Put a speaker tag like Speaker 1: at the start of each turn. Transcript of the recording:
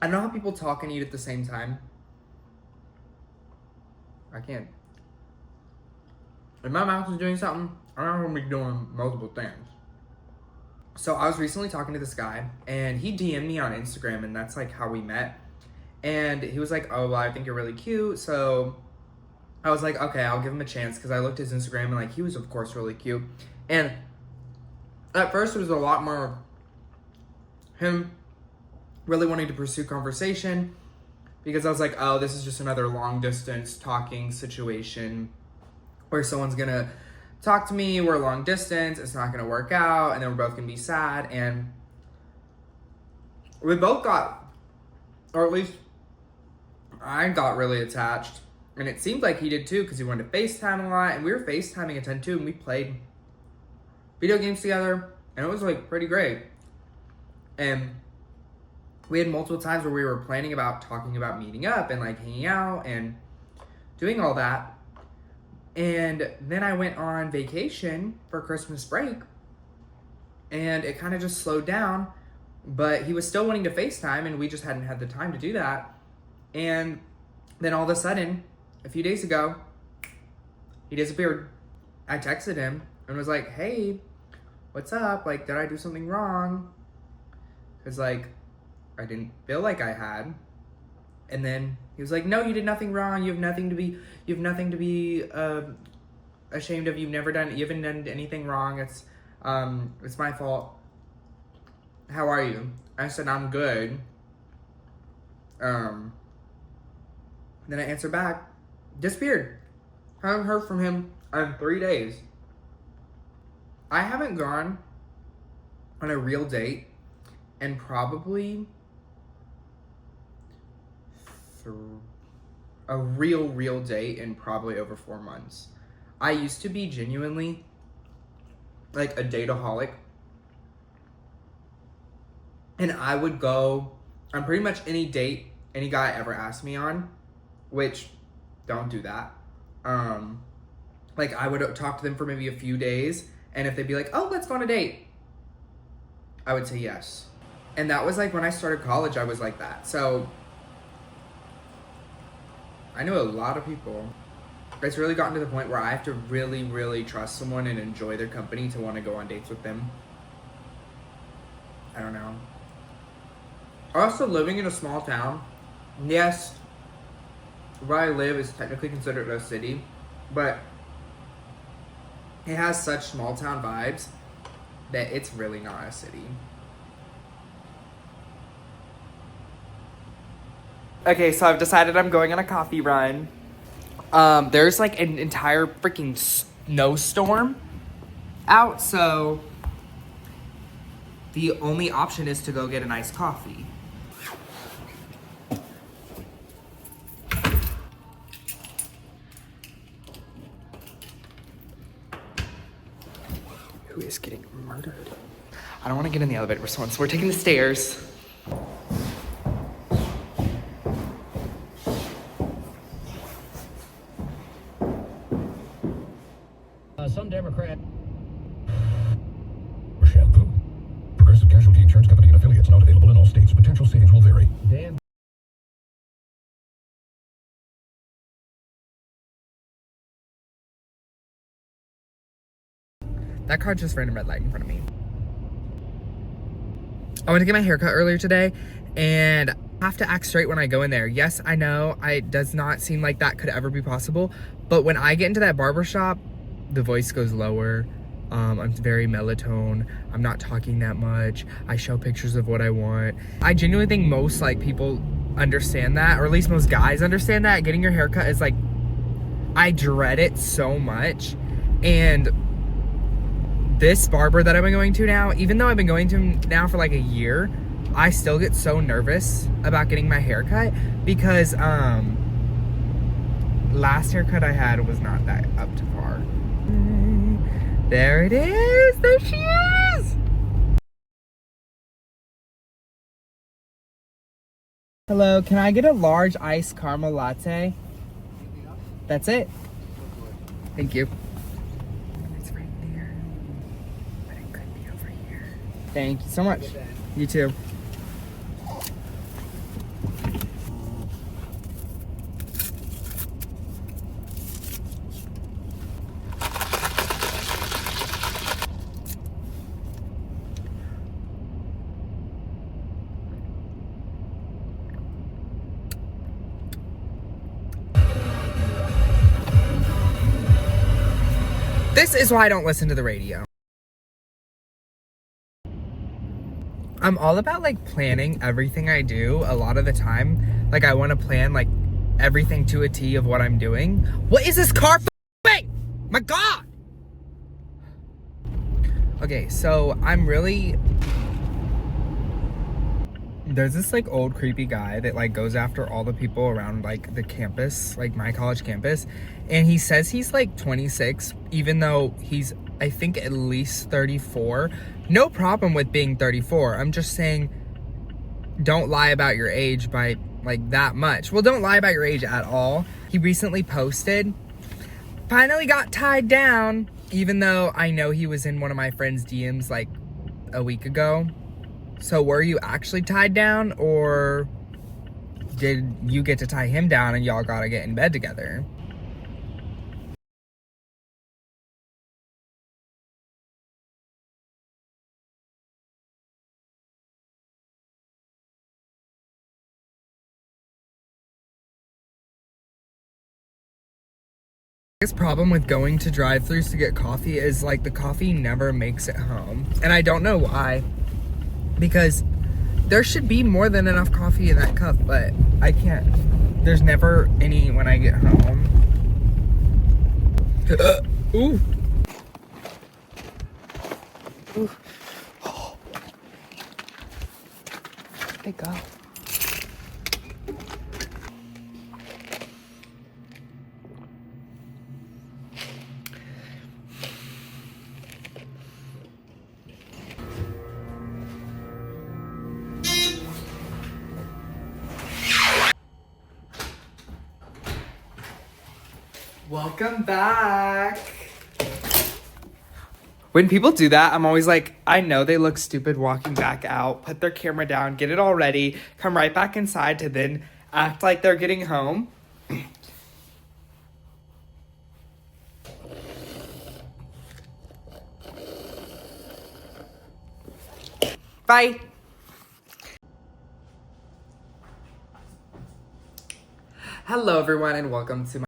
Speaker 1: I know how people talk and eat at the same time. I can't. If my mouth is doing something, I'm not gonna be doing multiple things. So I was recently talking to this guy, and he DM'd me on Instagram, and that's like how we met. And he was like, oh, well, I think you're really cute. So I was like, okay, I'll give him a chance, because I looked at his Instagram, and like he was, of course, really cute. And at first, it was a lot more him really wanting to pursue conversation, because I was like, oh, this is just another long distance talking situation where someone's gonna talk to me, we're long distance, it's not gonna work out, and then we're both gonna be sad. And we both got, or at least I got really attached, and it seemed like he did too, because he wanted to FaceTime a lot, and we were FaceTiming a ton too, and we played video games together, and it was like pretty great. And we had multiple times where we were planning about talking about meeting up and like hanging out and doing all that. And then I went on vacation for Christmas break, and it kind of just slowed down, but he was still wanting to FaceTime, and we just hadn't had the time to do that. And then all of a sudden, a few days ago, he disappeared. I texted him and was like, hey, what's up? Like, did I do something wrong? Because like, I didn't feel like I had. And then he was like, no, you did nothing wrong. You have nothing to be ashamed of. You haven't done anything wrong. It's my fault. How are you? I said, I'm good. Then I answered back, disappeared. Haven't heard from him in 3 days. I haven't gone on a real date and probably a real date in probably over 4 months. I used to be genuinely like a dateaholic, and I would go on pretty much any date any guy ever asked me on, which don't do that. Like I would talk to them for maybe a few days, and if they'd be like, oh, let's go on a date, I would say yes. And that was like when I started college, I was like that. So I know a lot of people. It's really gotten to the point where I have to really trust someone and enjoy their company to want to go on dates with them. I don't know. Also, living in a small town, yes, where I live is technically considered a city, but it has such small town vibes that it's really not a city. Okay, so I've decided I'm going on a coffee run. There's like an entire freaking snowstorm out, so the only option is to go get an iced coffee. Who is getting murdered? I don't want to get in the elevator with someone, so we're taking the stairs.
Speaker 2: Some Democrat.
Speaker 3: Shampoo. Progressive Casualty Insurance Company and affiliates not available in all states. Potential savings will vary.
Speaker 2: Dan.
Speaker 1: That car just ran a red light in front of me. I went to get my haircut earlier today, and I have to act straight when I go in there. Yes, I know it does not seem like that could ever be possible, but when I get into that barber shop, the voice goes lower. I'm very melatonin. I'm not talking that much. I show pictures of what I want. I genuinely think most like people understand that, or at least most guys understand that. Getting your haircut is like, I dread it so much. And this barber that I've been going to now, even though I've been going to him now for like a year, I still get so nervous about getting my haircut because last haircut I had was not that up to par. There it is. There she is. Hello, can I get a large iced caramel latte? That's it. Thank you. It's right there, but it could be over here. Thank you so much. You too. This is why I don't listen to the radio. I'm all about like planning everything I do a lot of the time. Like I want to plan like everything to a T of what I'm doing. What is this car doing? My God. Okay, so I'm really... There's this like old creepy guy that like goes after all the people around like the campus, like my college campus. And he says he's like 26, even though he's, I think, at least 34. No problem with being 34. I'm just saying, don't lie about your age by like that much. Well, don't lie about your age at all. He recently posted, finally got tied down, even though I know he was in one of my friend's DMs like a week ago. So were you actually tied down, or did you get to tie him down and y'all gotta get in bed together? The biggest problem with going to drive-thrus to get coffee is like the coffee never makes it home. And I don't know why, because there should be more than enough coffee in that cup, but I can't. There's never any when I get home. Ooh. Ooh. Oh. Where'd they go? Welcome back. When people do that, I'm always like, I know they look stupid walking back out, put their camera down, get it all ready, come right back inside to then act like they're getting home. Bye. Hello everyone and welcome to my